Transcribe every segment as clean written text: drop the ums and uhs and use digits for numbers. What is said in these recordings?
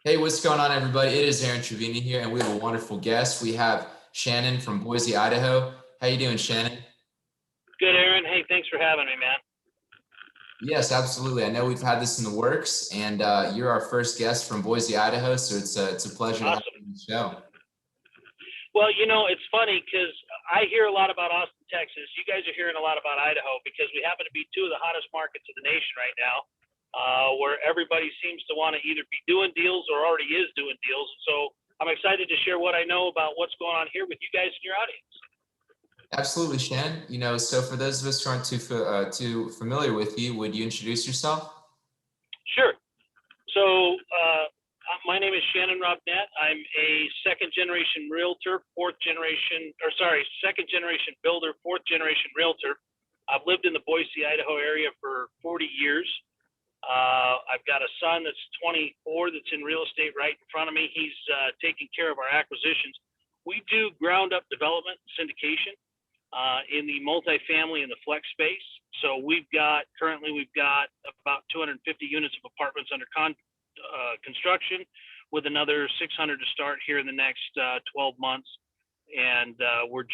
Hey, what's going on, everybody? It is Aaron Trevino here, and we have a wonderful guest. We have Shannon from Boise, Idaho. How you doing, Shannon? Good, Aaron. Hey, thanks for having me, man. Yes, absolutely. I know we've had this in the works, and you're our first guest from Boise, Idaho, so it's a pleasure to have Awesome. you on the show. Well, it's funny because I hear a lot about Austin, Texas. You guys are hearing a lot about Idaho because we happen to be two of the hottest markets in the nation right now, where everybody seems to want to either be doing deals or already is doing deals. So I'm excited to share what I know about what's going on here with you guys in your audience. Absolutely, Shannon. So for those of us who aren't too familiar with you, would you introduce yourself? Sure. So my name is Shannon Robnett. I'm a second generation realtor, second generation builder, fourth generation realtor. I've lived in the Boise, Idaho area for 40 years. I've got a son that's 24 that's in real estate right in front of me. He's taking care of our acquisitions. We do ground up development syndication in the multifamily and the flex space. So currently we've got about 250 units of apartments under construction, with another 600 to start here in the next 12 months. And we're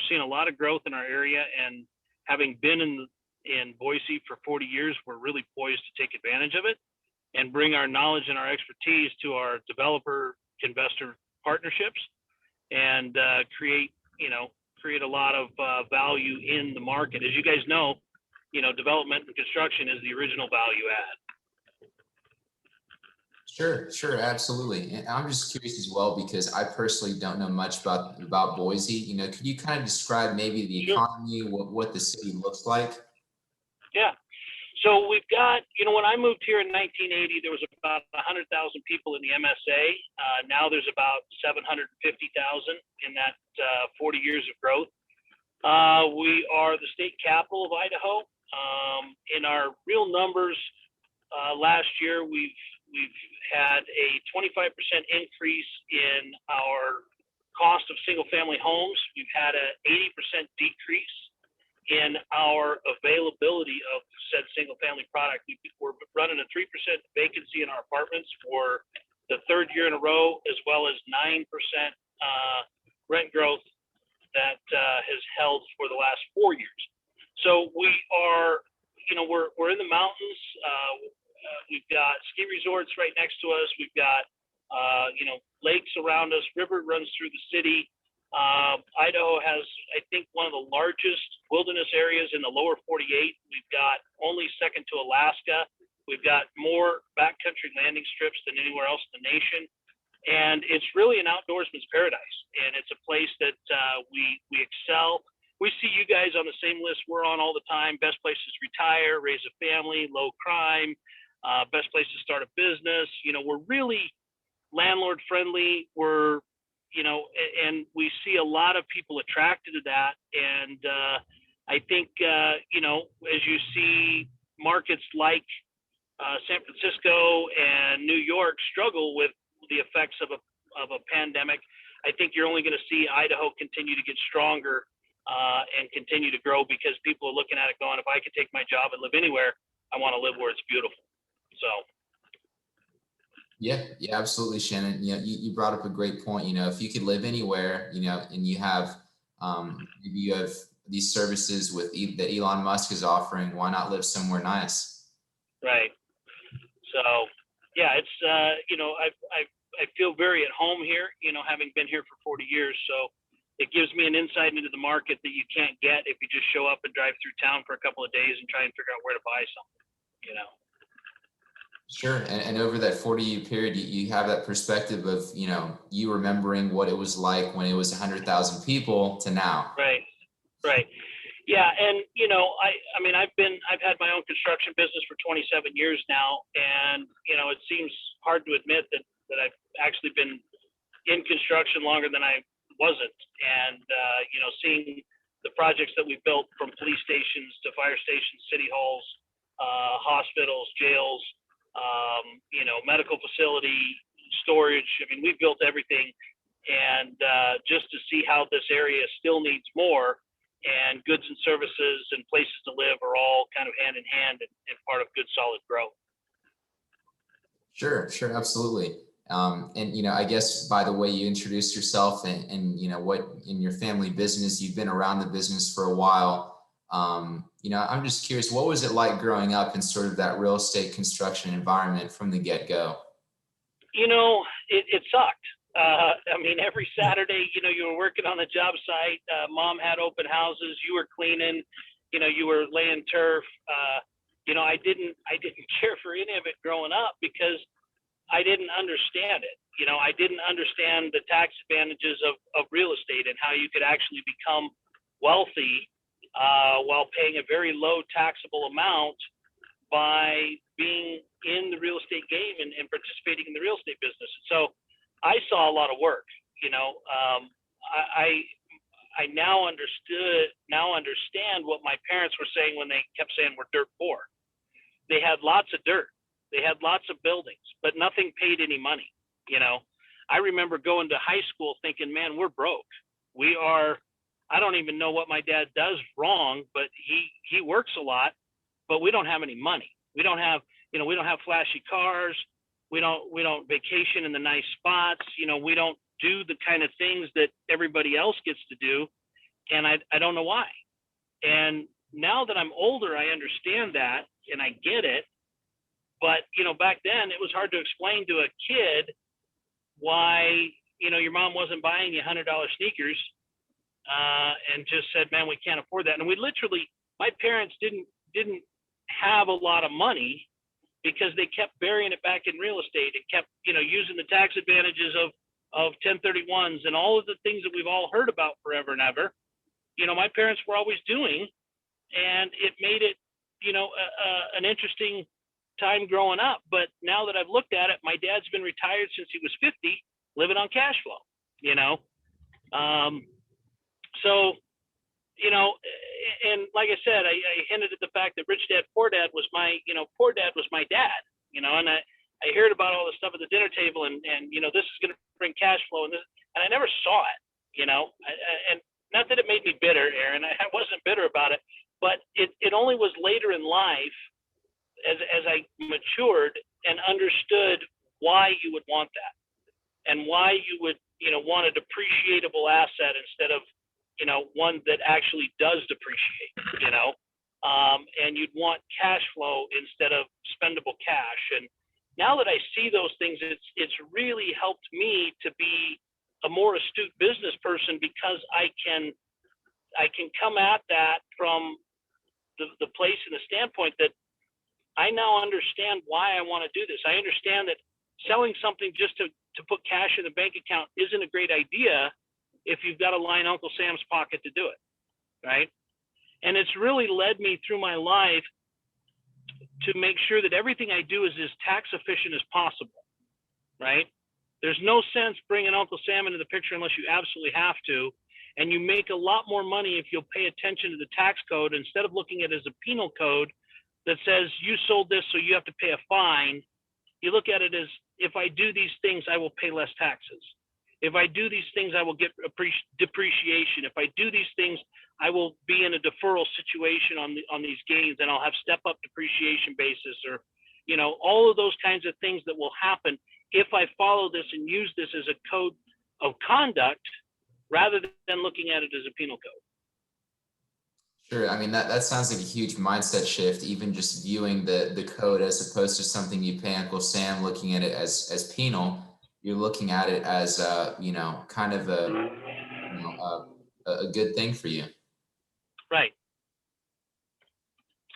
seeing a lot of growth in our area, and having been in Boise for 40 years, we're really poised to take advantage of it and bring our knowledge and our expertise to our developer investor partnerships and create a lot of value in the market. As you guys know, development and construction is the original value add. Sure, absolutely. And I'm just curious as well because I personally don't know much about Boise. Could you kind of describe maybe the Sure. economy, what the city looks like? Yeah. So we've got, when I moved here in 1980, there was about 100,000 people in the MSA. Now there's about 750,000 in that 40 years of growth. We are the state capital of Idaho. In our real numbers, last year we've had a 25% increase in our cost of single-family homes. We've had an 80% decrease in our availability of said single-family product. We're running a 3% vacancy in our apartments for the third year in a row, as well as 9% rent growth that has held for the last 4 years. So we are, we're in the mountains. We've got ski resorts right next to us. We've got, lakes around us. River runs through the city. Idaho has, I think, one of the largest wilderness areas in the lower 48. We've got only second to Alaska. We've got more backcountry landing strips than anywhere else in the nation. And it's really an outdoorsman's paradise. And it's a place that we excel. We see you guys on the same list we're on all the time. Best places to retire, raise a family, low crime, best place to start a business. We're really landlord friendly. We're, and we see a lot of people attracted to that. And I think, as you see markets like San Francisco and New York struggle with the effects of a pandemic, I think you're only going to see Idaho continue to get stronger and continue to grow, because people are looking at it going, if I could take my job and live anywhere, I want to live where it's beautiful. So. Yeah, absolutely, Shannon. You brought up a great point. If you could live anywhere, and you have maybe you have these services that Elon Musk is offering, why not live somewhere nice? Right. So, yeah, it's I feel very at home here. Having been here for 40 years, so it gives me an insight into the market that you can't get if you just show up and drive through town for a couple of days and try and figure out where to buy something. Sure. And over that 40-year period, you have that perspective of, you remembering what it was like when it was 100,000 people to now. Right. Yeah. And, I've had my own construction business for 27 years now. And, it seems hard to admit that I've actually been in construction longer than I wasn't. And, seeing the projects that we built, from police stations to fire stations, city halls, hospitals, jails, medical facility, storage. We built everything. And just to see how this area still needs more, and goods and services and places to live are all kind of hand in hand and part of good, solid growth. Sure, absolutely. And I guess by the way you introduced yourself and what in your family business, you've been around the business for a while. I'm just curious, what was it like growing up in sort of that real estate construction environment from the get-go? It sucked. I mean, every Saturday, you were working on the job site. Mom had open houses. You were cleaning. You were laying turf. I didn't care for any of it growing up because I didn't understand it. I didn't understand the tax advantages of real estate and how you could actually become wealthy while paying a very low taxable amount by being in the real estate game and participating in the real estate business. So I saw a lot of work. I now understand what my parents were saying when they kept saying we're dirt poor. They had lots of dirt. They had lots of buildings, but nothing paid any money. I remember going to high school thinking, man, we're broke. I don't even know what my dad does wrong, but he works a lot, but we don't have any money. We don't have flashy cars. We don't vacation in the nice spots. We don't do the kind of things that everybody else gets to do. And I don't know why. And now that I'm older, I understand that and I get it. But, back then it was hard to explain to a kid why, your mom wasn't buying you $100 sneakers and just said, man, we can't afford that. And my parents didn't have a lot of money because they kept burying it back in real estate and kept, using the tax advantages of 1031s and all of the things that we've all heard about forever and ever. My parents were always doing, and it made it, an interesting time growing up. But now that I've looked at it, my dad's been retired since he was 50, living on cash flow, So, and like I said, I hinted at the fact that Rich Dad, Poor Dad was Poor Dad was my dad, and I heard about all this stuff at the dinner table and this is going to bring cash flow and I never saw it, and not that it made me bitter, Aaron, I wasn't bitter about it, but it only was later in life as I matured and understood why you would want that and why you would, want a depreciable asset instead of, one that actually does depreciate, and you'd want cash flow instead of spendable cash. And now that I see those things, it's really helped me to be a more astute business person because I can come at that from the place and the standpoint that I now understand why I want to do this. I understand that selling something just to put cash in the bank account isn't a great idea if you've got to line Uncle Sam's pocket to do it, right? And it's really led me through my life to make sure that everything I do is as tax efficient as possible, right? There's no sense bringing Uncle Sam into the picture unless you absolutely have to. And you make a lot more money if you'll pay attention to the tax code instead of looking at it as a penal code that says you sold this, so you have to pay a fine. You look at it as, if I do these things, I will pay less taxes. If I do these things, I will get depreciation. If I do these things, I will be in a deferral situation on these gains, and I'll have step up depreciation basis, or all of those kinds of things that will happen if I follow this and use this as a code of conduct rather than looking at it as a penal code. Sure. I mean, that sounds like a huge mindset shift, even just viewing the code as opposed to something you pay Uncle Sam, looking at it as penal. You're looking at it as, kind of a good thing for you. Right.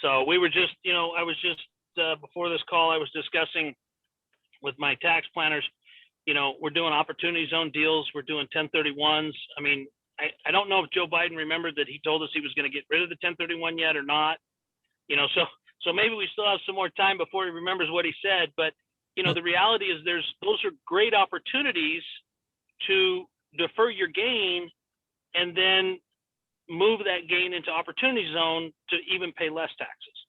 So we were just, I was just, before this call, I was discussing with my tax planners, we're doing opportunity zone deals. We're doing 1031s. I mean, I don't know if Joe Biden remembered that he told us he was going to get rid of the 1031 yet or not, so maybe we still have some more time before he remembers what he said. But, the reality is those are great opportunities to defer your gain and then move that gain into opportunity zone to even pay less taxes,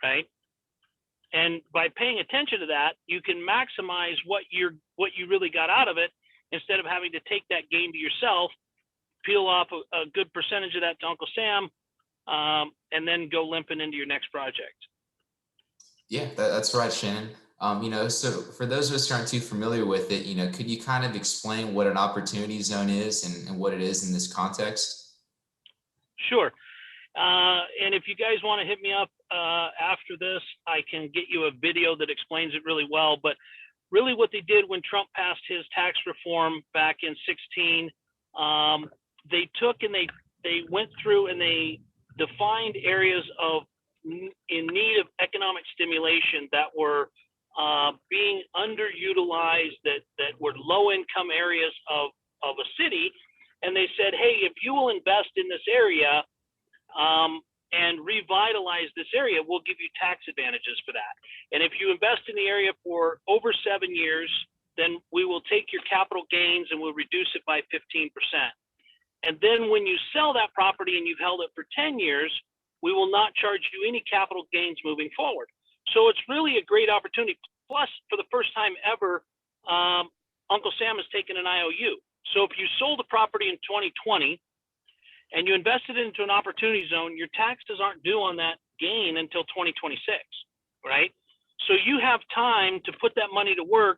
right? And by paying attention to that, you can maximize what you really got out of it instead of having to take that gain to yourself, peel off a good percentage of that to Uncle Sam, and then go limping into your next project. Yeah, that's right, Shannon. So for those of us who aren't too familiar with it, could you kind of explain what an opportunity zone is and what it is in this context? Sure. And if you guys want to hit me up after this, I can get you a video that explains it really well. But really what they did when Trump passed his tax reform back in 16, they took and they went through and they defined areas in need of economic stimulation that were being underutilized, that were low income areas of a city. And they said, hey, if you will invest in this area, and revitalize this area, we'll give you tax advantages for that. And if you invest in the area for over 7 years, then we will take your capital gains and we'll reduce it by 15%. And then when you sell that property and you've held it for 10 years, we will not charge you any capital gains moving forward. So it's really a great opportunity. Plus, for the first time ever, Uncle Sam has taken an IOU. So if you sold the property in 2020, and you invested into an opportunity zone, your taxes aren't due on that gain until 2026, right? So you have time to put that money to work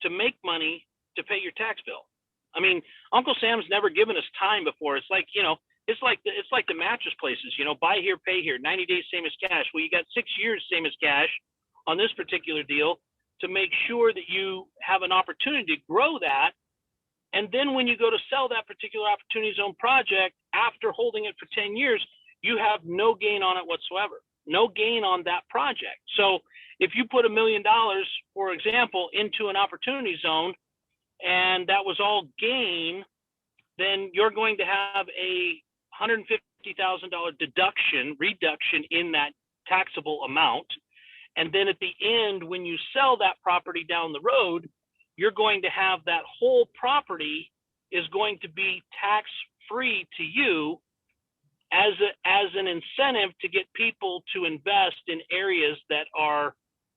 to make money to pay your tax bill. I mean, Uncle Sam's never given us time before. It's like, it's like the mattress places, buy here, pay here, 90 days, same as cash. Well, you got 6 years, same as cash on this particular deal to make sure that you have an opportunity to grow that. And then when you go to sell that particular opportunity zone project, after holding it for 10 years, you have no gain on it whatsoever, no gain on that project. So if you put $1 million, for example, into an opportunity zone, and that was all gain, then you're going to have a $150,000 reduction in that taxable amount. And then at the end, when you sell that property down the road, you're going to have that whole property is going to be tax-free to you as an incentive to get people to invest in areas that are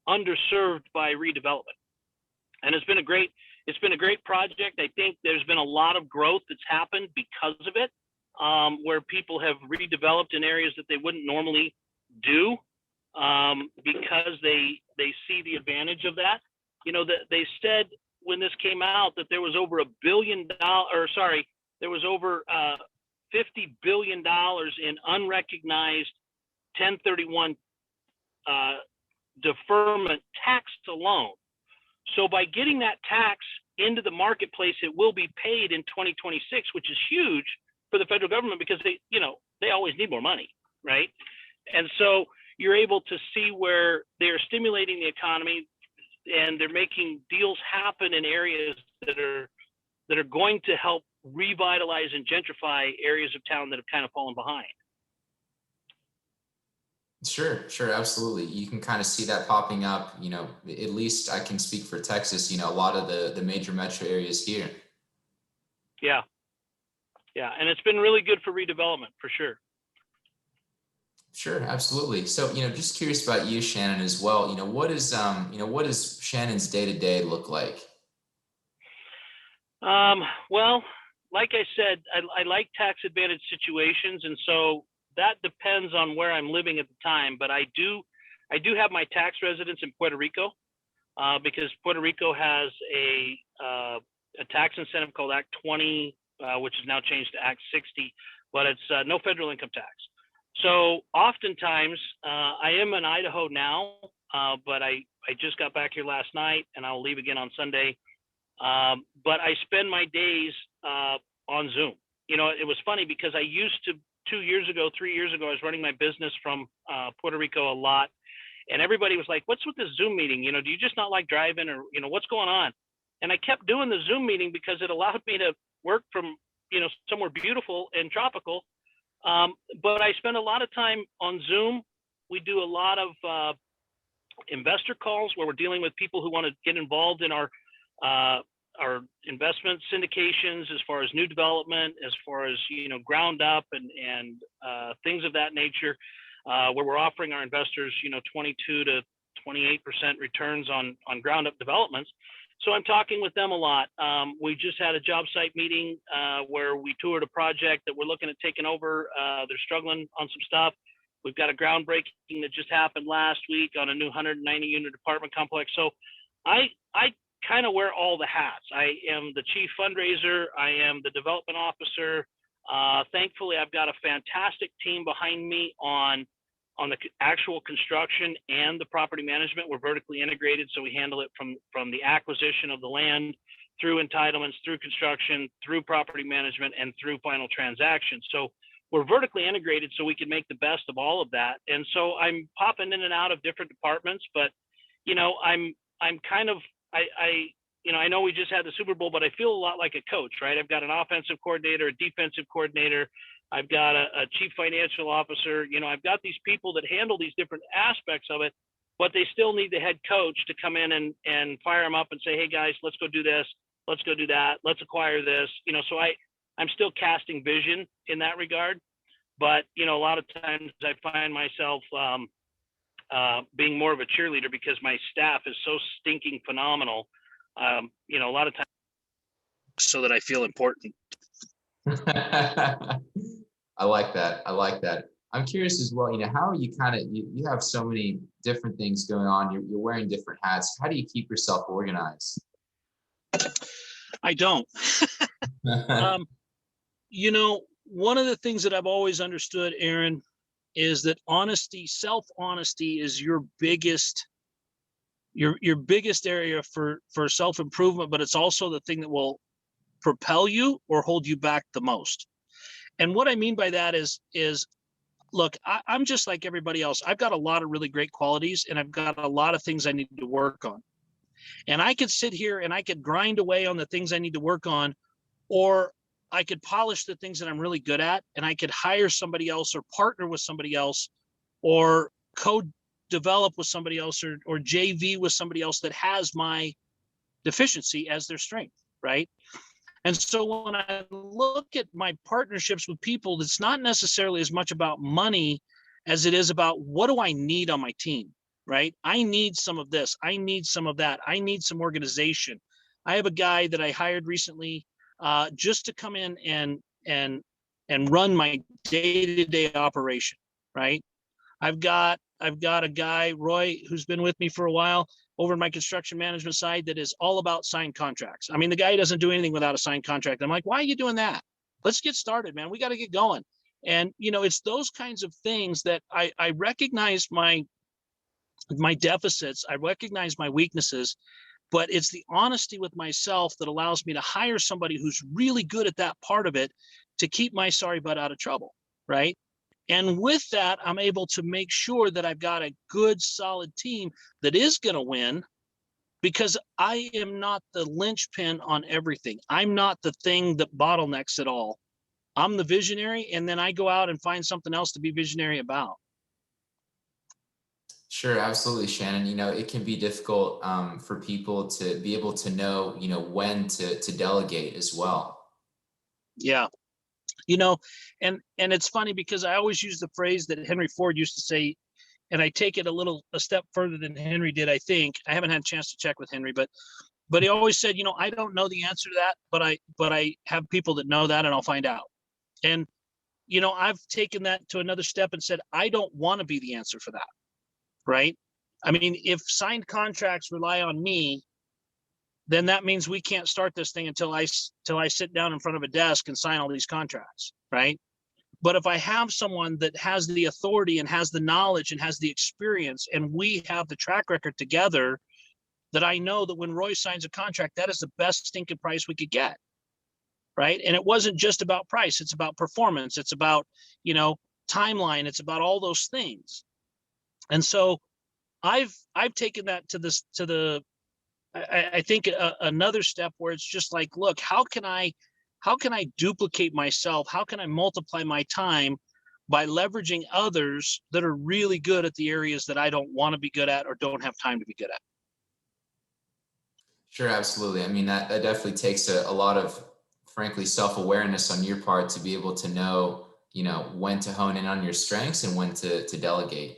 underserved by redevelopment. And it's been a great project. I think there's been a lot of growth that's happened because of it, where people have redeveloped in areas that they wouldn't normally do, because they see the advantage of that. That they said when this came out that there was over $1 billion, there was over $50 billion in unrecognized 1031 deferment tax alone. So by getting that tax into the marketplace, it will be paid in 2026, which is huge for the federal government because they always need more money, right? And so you're able to see where they're stimulating the economy and they're making deals happen in areas that are going to help revitalize and gentrify areas of town that have kind of fallen behind. Sure, absolutely. You can kind of see that popping up, at least I can speak for Texas, a lot of the major metro areas here. Yeah. And it's been really good for redevelopment for sure. Sure, absolutely. So, just curious about you, Shannon, as well. What does Shannon's day-to-day look like? Well, like I said, I like tax advantage situations. And so that depends on where I'm living at the time. But I do have my tax residence in Puerto Rico, because Puerto Rico has a tax incentive called Act 20, which is now changed to Act 60, but it's no federal income tax. So oftentimes, I am in Idaho now, but I just got back here last night and I'll leave again on Sunday. But I spend my days on Zoom. It was funny because I used to, 3 years ago, I was running my business from Puerto Rico a lot. And everybody was like, what's with this Zoom meeting? Do you just not like driving or, what's going on? And I kept doing the Zoom meeting because it allowed me to work from, somewhere beautiful and tropical. But I spend a lot of time on Zoom. We do a lot of investor calls where we're dealing with people who want to get involved in our investment syndications, as far as new development, as far as ground up and things of that nature, where we're offering our investors 22 to 28% returns on ground up developments. So I'm talking with them a lot. We just had a job site meeting where we toured a project that we're looking at taking over. They're struggling on some stuff. We've got a groundbreaking that just happened last week on a new 190 unit apartment complex. So I kind of wear all the hats. I am the chief fundraiser. I am the development officer. Thankfully, I've got a fantastic team behind me on the actual construction and the property management. We're vertically integrated, so we handle it from the acquisition of the land through entitlements, through construction, through property management, and through final transaction. So we're vertically integrated so we can make the best of all of that. And so I'm popping in and out of different departments, but I'm kind of, I know we just had the Super Bowl, but I feel a lot like a coach, right? I've got an offensive coordinator, a defensive coordinator. I've got a chief financial officer. I've got these people that handle these different aspects of it, but they still need the head coach to come in and fire them up and say, hey guys, let's go do this. Let's go do that. Let's acquire this. So I'm still casting vision in that regard, but a lot of times I find myself being more of a cheerleader because my staff is so stinking phenomenal. A lot of times so that I feel important. I like that. I'm curious as well, how are you you have so many different things going on. You're wearing different hats. How do you keep yourself organized? I don't. One of the things that I've always understood, Aaron, is that self-honesty is your biggest area for self-improvement, but it's also the thing that will propel you or hold you back the most. And what I mean by that is look, I'm just like everybody else. I've got a lot of really great qualities and I've got a lot of things I need to work on. And I could sit here and I could grind away on the things I need to work on, or I could polish the things that I'm really good at, and I could hire somebody else or partner with somebody else or co-develop with somebody else or JV with somebody else that has my deficiency as their strength, right? And so when I look at my partnerships with people, it's not necessarily as much about money as it is about what do I need on my team, right? I need some of this. I need some of that. I need some organization. I have a guy that I hired recently just to come in and run my day-to-day operation, right? I've got a guy, Roy, who's been with me for a while over in my construction management side that is all about signed contracts. I mean, the guy doesn't do anything without a signed contract. I'm like, why are you doing that? Let's get started, man. We got to get going. And, it's those kinds of things that I recognize my deficits. I recognize my weaknesses, but it's the honesty with myself that allows me to hire somebody who's really good at that part of it to keep my sorry butt out of trouble, right? And with that, I'm able to make sure that I've got a good, solid team that is going to win, because I am not the linchpin on everything. I'm not the thing that bottlenecks it all. I'm the visionary, and then I go out and find something else to be visionary about. Sure, absolutely, Shannon. It can be difficult for people to be able to know, when to delegate as well. Yeah. And it's funny because I always use the phrase that Henry Ford used to say, and I take it a step further than Henry did, I think. I haven't had a chance to check with Henry, but he always said, I don't know the answer to that, but I have people that know that, and I'll find out. And, I've taken that to another step and said, I don't want to be the answer for that. Right? I mean, if signed contracts rely on me, then that means we can't start this thing until I sit down in front of a desk and sign all these contracts, right? But if I have someone that has the authority and has the knowledge and has the experience, and we have the track record together, that I know that when Roy signs a contract, that is the best stinking price we could get, right? And it wasn't just about price. It's about performance. It's about, timeline. It's about all those things. And so I've taken that I think another step where it's just like, look, how can I duplicate myself? How can I multiply my time by leveraging others that are really good at the areas that I don't want to be good at or don't have time to be good at? Sure, absolutely. I mean, that definitely takes a lot of, frankly, self-awareness on your part to be able to know, when to hone in on your strengths and when to delegate.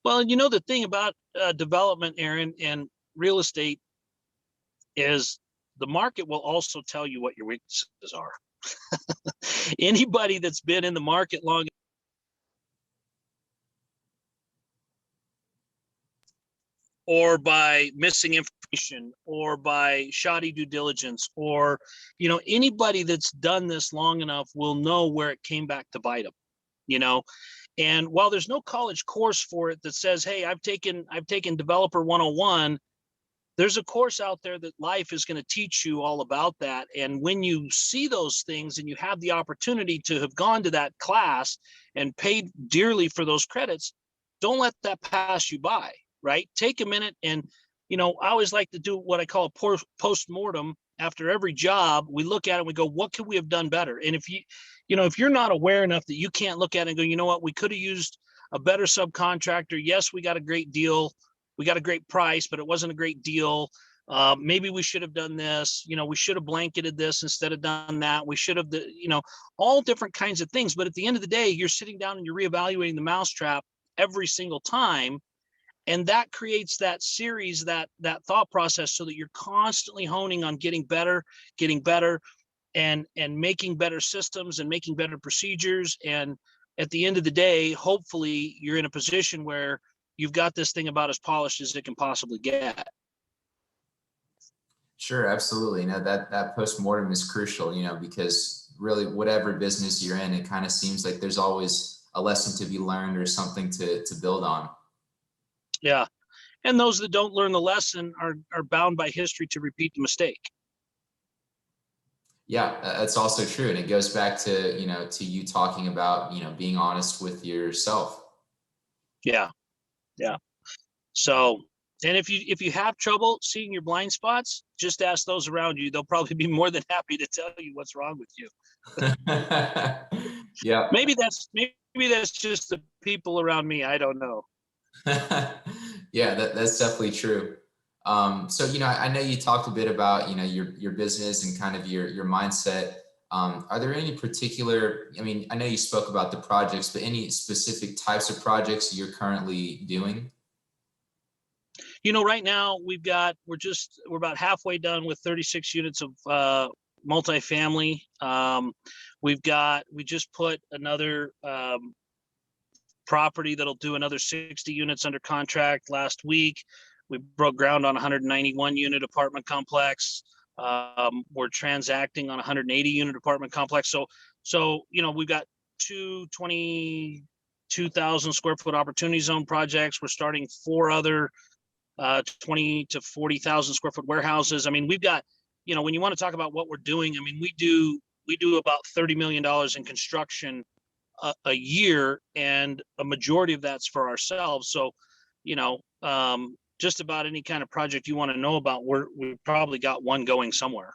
Well, the thing about development, Aaron, and real estate is the market will also tell you what your weaknesses are. Anybody that's been in the market long or by missing information, or by shoddy due diligence, or, you know, anybody that's done this long enough will know where it came back to bite them, you know. And while there's no college course for it that says, hey, I've taken Developer 101, there's a course out there that life is going to teach you all about that. And when you see those things and you have the opportunity to have gone to that class and paid dearly for those credits, don't let that pass you by, right? Take a minute and, you know, I always like to do what I call a post-mortem. After every job, we look at it and we go, what could we have done better? And if if you're not aware enough that you can't look at it and go, you know what, we could have used a better subcontractor. Yes, we got a great deal. We got a great price, but it wasn't a great deal. Maybe we should have done this. You know, we should have blanketed this instead of done that. We should have, all different kinds of things. But at the end of the day, you're sitting down and you're reevaluating the mousetrap every single time. And that creates that series, that thought process, so that you're constantly honing on getting better, and making better systems and making better procedures. And at the end of the day, hopefully you're in a position where you've got this thing about as polished as it can possibly get. Sure, absolutely. You know, that post-mortem is crucial, you know, because really whatever business you're in, it kind of seems like there's always a lesson to be learned or something to build on. Yeah. And those that don't learn the lesson are bound by history to repeat the mistake. Yeah, that's also true. And it goes back to, to you talking about, being honest with yourself. Yeah. Yeah. So, and if you have trouble seeing your blind spots, just ask those around you. They'll probably be more than happy to tell you what's wrong with you. Yeah. Maybe that's just the people around me. I don't know. Yeah, that's definitely true. So, I know you talked a bit about, your business and kind of your mindset. Are there any particular, I know you spoke about the projects, but any specific types of projects you're currently doing? Right now we're about halfway done with 36 units of multifamily. We just put another property that'll do another 60 units under contract last week. We broke ground on a 191 unit apartment complex. We're transacting on a 180 unit apartment complex. So we've got two 22,000 square foot opportunity zone projects. We're starting 4 other 20 to 40,000 square foot warehouses. We've got, when you want to talk about what we're doing, we do about $30 million in construction a year, and a majority of that's for ourselves. So, just about any kind of project you want to know about, we've probably got one going somewhere.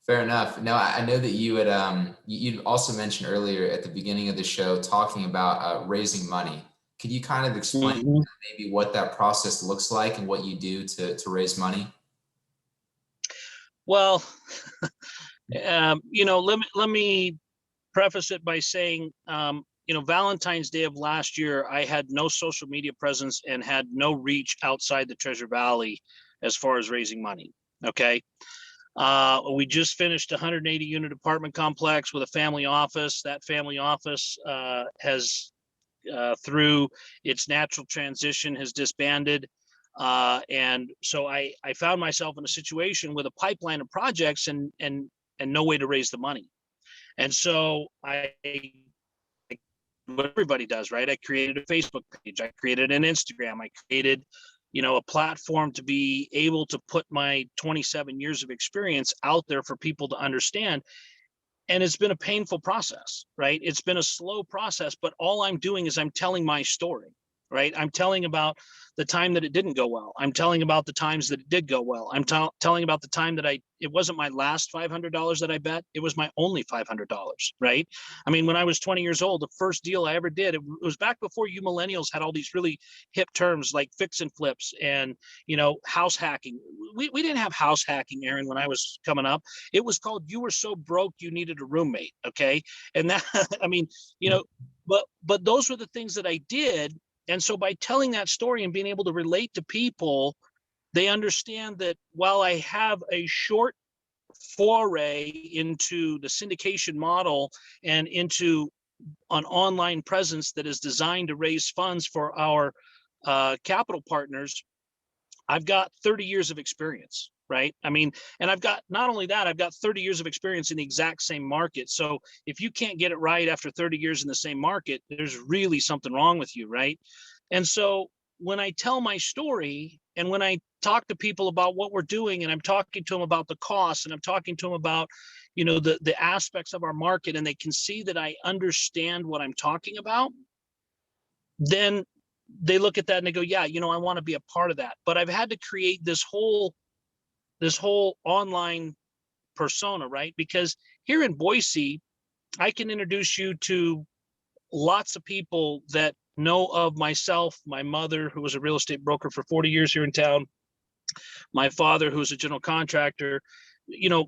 Fair enough. Now, I know that you had you also mentioned earlier at the beginning of the show talking about raising money. Could you kind of explain maybe what that process looks like and what you do to raise money? Well, let me preface it by saying, Valentine's Day of last year, I had no social media presence and had no reach outside the Treasure Valley as far as raising money. Okay. We just finished a 180 unit apartment complex with a family office. That family office has, through its natural transition, has disbanded. And so I found myself in a situation with a pipeline of projects and no way to raise the money. And so what everybody does, right? I created a Facebook page. I created an Instagram. I created, a platform to be able to put my 27 years of experience out there for people to understand. And it's been a painful process, right? It's been a slow process, but all I'm doing is I'm telling my story, right? I'm telling about the time that it didn't go well. I'm telling about the times that it did go well. I'm telling about the time that it wasn't my last $500 that I bet. It was my only $500, right? When I was 20 years old, the first deal I ever did, it was back before you millennials had all these really hip terms like fix and flips and, house hacking. We didn't have house hacking, Aaron, when I was coming up. It was called, you were so broke, you needed a roommate. Okay. And that, but those were the things that I did. And so by telling that story and being able to relate to people, they understand that while I have a short foray into the syndication model and into an online presence that is designed to raise funds for our capital partners, I've got 30 years of experience, right? I mean, and I've got, not only that, I've got 30 years of experience in the exact same market. So if you can't get it right after 30 years in the same market, there's really something wrong with you, right? And so when I tell my story and when I talk to people about what we're doing, and I'm talking to them about the costs, and I'm talking to them about, you know, the aspects of our market, and they can see that I understand what I'm talking about, then they look at that and they go, yeah, you know, I want to be a part of that. But I've had to create this whole online persona, right? Because here in Boise, I can introduce you to lots of people that know of myself, my mother, who was a real estate broker for 40 years here in town, my father, who's a general contractor. You know,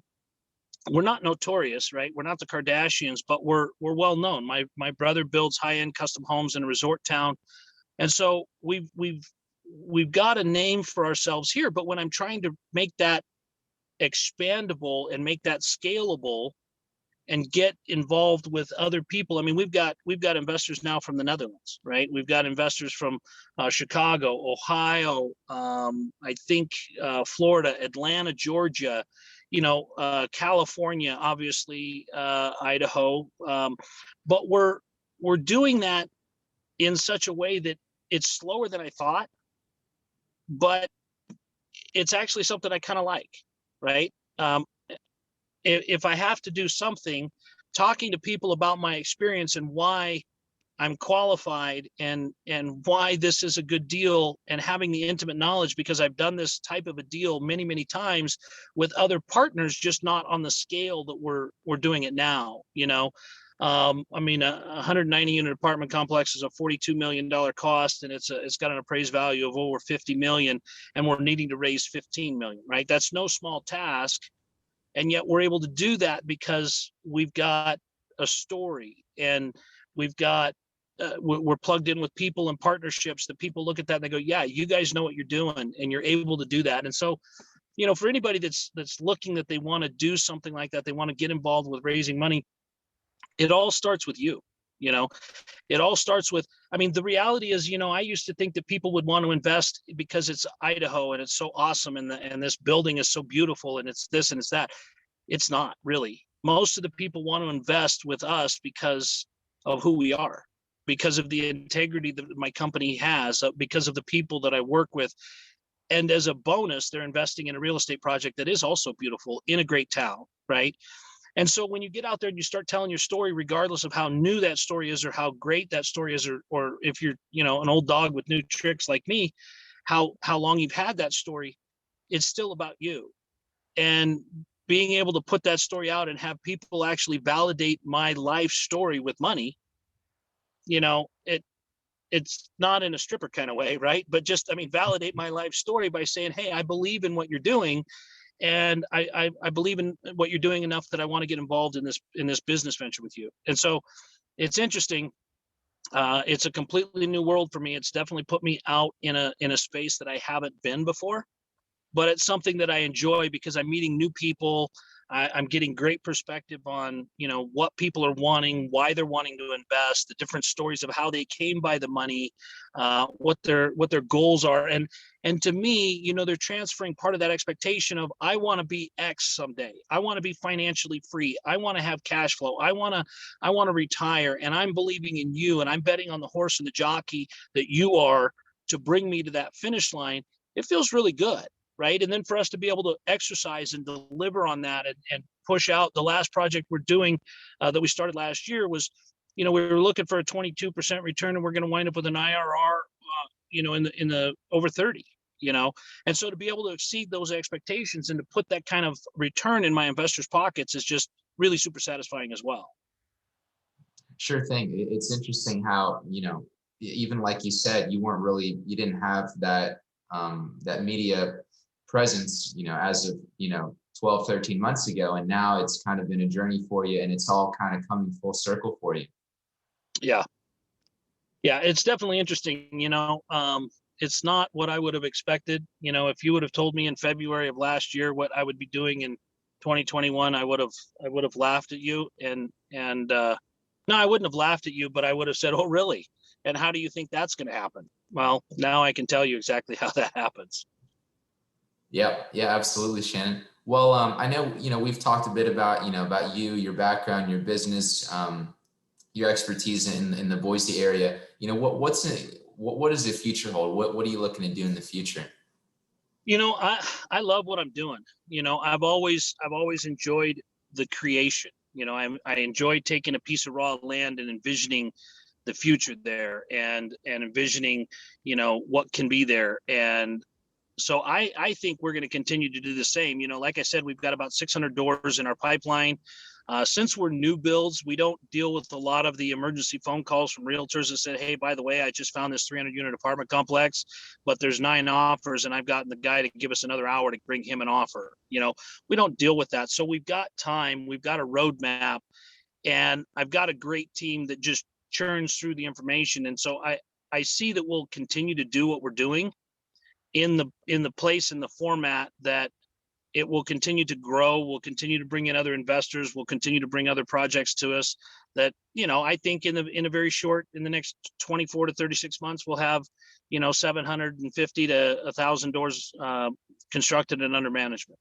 we're not notorious, right? We're not the Kardashians, but we're well known. My brother builds high-end custom homes in a resort town. And so we've got a name for ourselves here. But when I'm trying to make that expandable and make that scalable and get involved with other people, I mean, we've got investors now from the Netherlands, right? We've got investors from Chicago, Ohio, I think Florida, Atlanta, Georgia, you know, California, obviously, Idaho. But we're doing that in such a way that it's slower than I thought, but it's actually something I kind of like, right? If I have to do something, talking to people about my experience and why I'm qualified and why this is a good deal, and having the intimate knowledge, because I've done this type of a deal many, many times with other partners, just not on the scale that we're doing it now, you know. I mean, a 190 unit apartment complex is a $42 million cost, and it's got an appraised value of over 50 million, and we're needing to raise 15 million, right? That's no small task. And yet we're able to do that because we've got a story, and we've got, we're plugged in with people and partnerships that people look at that and they go, yeah, you guys know what you're doing, and you're able to do that. And so, you know, for anybody that's looking that they want to do something like that, they want to get involved with raising money, it all starts with you. You know, it all starts with, I mean, the reality is, you know, I used to think that people would want to invest because it's Idaho and it's so awesome, and this building is so beautiful, and it's this and it's that. It's not really. Most of the people want to invest with us because of who we are, because of the integrity that my company has, because of the people that I work with. And as a bonus, they're investing in a real estate project that is also beautiful in a great town, right? And so when you get out there and you start telling your story, regardless of how new that story is or how great that story is, or if you're, you know, an old dog with new tricks like me, how long you've had that story, it's still about you. And being able to put that story out and have people actually validate my life story with money, you know, it's not in a stripper kind of way, right? But just, I mean, validate my life story by saying, hey, I believe in what you're doing. And I believe in what you're doing enough that I want to get involved in this business venture with you. And so it's interesting. It's a completely new world for me. It's definitely put me out in a space that I haven't been before, but it's something that I enjoy because I'm meeting new people. I'm getting great perspective on, you know, what people are wanting, why they're wanting to invest, the different stories of how they came by the money, what their goals are. And to me, you know, they're transferring part of that expectation of, I want to be X someday. I want to be financially free. I want to have cash flow. I want to retire. And I'm believing in you, and I'm betting on the horse and the jockey that you are to bring me to that finish line. It feels really good. Right. And then for us to be able to exercise and deliver on that and push out the last project we're doing that we started last year was, you know, we were looking for a 22% return, and we're going to wind up with an IRR, you know, in the over 30, you know. And so to be able to exceed those expectations and to put that kind of return in my investors' pockets is just really super satisfying as well. Sure thing. It's interesting how, you know, even like you said, you didn't have that that media presence, you know, as of, you know, 12, 13 months ago. And now it's kind of been a journey for you, and it's all kind of coming full circle for you. Yeah. Yeah. It's definitely interesting. You know, it's not what I would have expected. You know, if you would have told me in February of last year what I would be doing in 2021, I would have laughed at you. And no, I wouldn't have laughed at you, but I would have said, oh, really? And how do you think that's going to happen? Well, now I can tell you exactly how that happens. Yep. Yeah, absolutely, Shannon. Well, I know, we've talked a bit about, about you, your background, your business, your expertise in the Boise area. What does the future hold? What are you looking to do in the future? I love what I'm doing. I've always enjoyed the creation. I enjoy taking a piece of raw land and envisioning the future there, and envisioning, what can be there. And so I think we're going to continue to do the same. Like I said, we've got about 600 doors in our pipeline. Since we're new builds, we don't deal with a lot of the emergency phone calls from realtors that said, hey, by the way, I just found this 300-unit apartment complex, but there's 9 offers and I've gotten the guy to give us another hour to bring him an offer. We don't deal with that. So we've got time, we've got a roadmap, and I've got a great team that just churns through the information. And so I see that we'll continue to do what we're doing in the place, in the format that it will continue to grow. We'll continue to bring in other investors. We'll continue to bring other projects to us that, I think in the next 24 to 36 months, we'll have, 750 to 1,000 doors constructed and under management.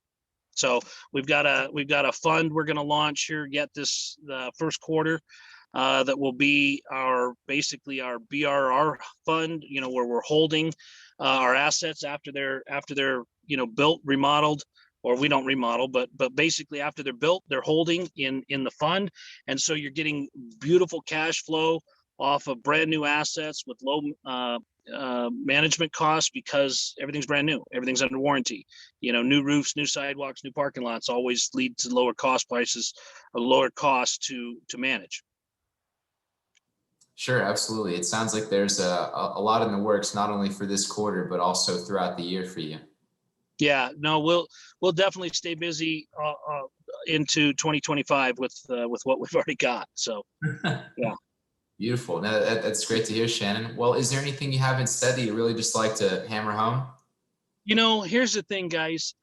So we've got a fund we're going to launch here yet this first quarter that will be basically our BRR fund, where we're holding our assets after they're built, remodeled, or we don't remodel, but basically after they're built, they're holding in the fund. And so you're getting beautiful cash flow off of brand new assets with low management costs, because everything's brand new, everything's under warranty. New roofs, new sidewalks, new parking lots always lead to lower cost prices, or lower cost to manage. Sure, absolutely. It sounds like there's a lot in the works, not only for this quarter, but also throughout the year for you. Yeah, no, we'll definitely stay busy into 2025 with what we've already got. So, yeah. Beautiful. No, that's great to hear, Shannon. Well, is there anything you haven't said that you really just like to hammer home? Here's the thing, guys.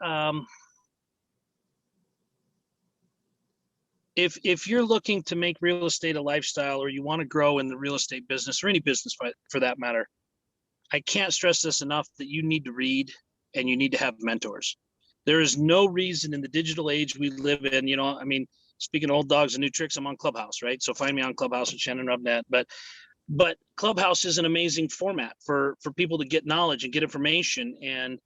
If you're looking to make real estate a lifestyle, or you want to grow in the real estate business, or any business for that matter, I can't stress this enough, that you need to read and you need to have mentors. There is no reason in the digital age we live in, speaking of old dogs and new tricks, I'm on Clubhouse, right? So find me on Clubhouse with Shannon Robnett. But Clubhouse is an amazing format for people to get knowledge and get information and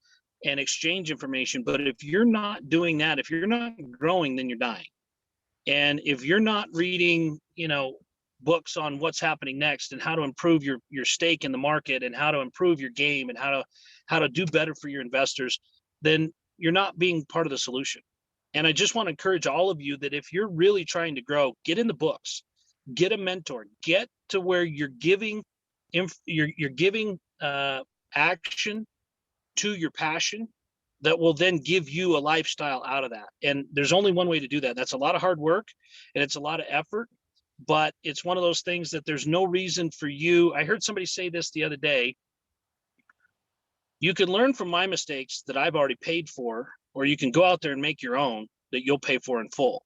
exchange information. But if you're not doing that, if you're not growing, then you're dying. And if you're not reading, books on what's happening next and how to improve your stake in the market, and how to improve your game, and how to do better for your investors, then you're not being part of the solution. And I just want to encourage all of you that if you're really trying to grow, get in the books, get a mentor, get to where you're giving action to your passion that will then give you a lifestyle out of that. And there's only one way to do that. That's a lot of hard work and it's a lot of effort, but it's one of those things that there's no reason for you. I heard somebody say this the other day. You can learn from my mistakes that I've already paid for, or you can go out there and make your own that you'll pay for in full.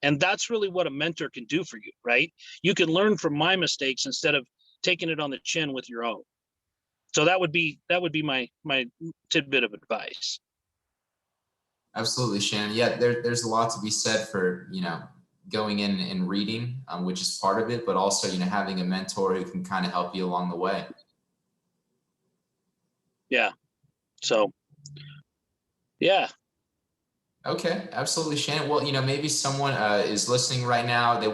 And that's really what a mentor can do for you, right? You can learn from my mistakes instead of taking it on the chin with your own. So that would be my tidbit of advice. Absolutely, Shannon. Yeah, there's a lot to be said for, going in and reading, which is part of it, but also, having a mentor who can kind of help you along the way. Yeah. So, yeah. Okay, absolutely, Shannon. Well, maybe someone is listening right now. They're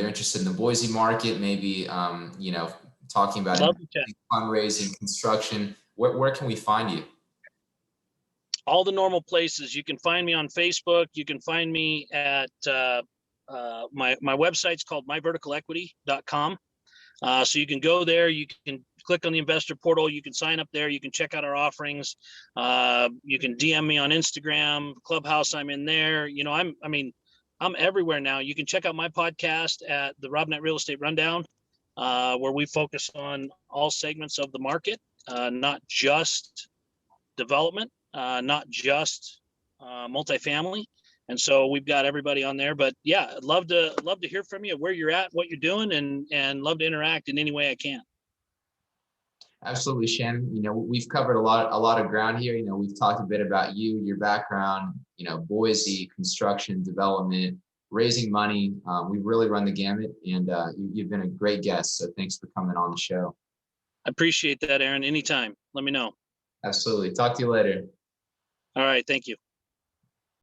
interested in the Boise market, maybe, talking about fundraising, construction. Where can we find you? All the normal places. You can find me on Facebook. You can find me at my website's called myverticalequity.com. So you can go there. You can click on the investor portal. You can sign up there. You can check out our offerings. You can DM me on Instagram, Clubhouse. I'm in there. I'm everywhere now. You can check out my podcast at the Robnett Real Estate Rundown, where we focus on all segments of the market, not just development, not just multifamily. And so we've got everybody on there. But yeah, I'd love to hear from you, where you're at, what you're doing, and love to interact in any way I can. Absolutely, Shannon. We've covered a lot of ground here. We've talked a bit about you, your background, Boise, construction, development, raising money. We've really run the gamut, and you've been a great guest. So thanks for coming on the show. I appreciate that, Aaron. Anytime. Let me know. Absolutely. Talk to you later. All right. Thank you.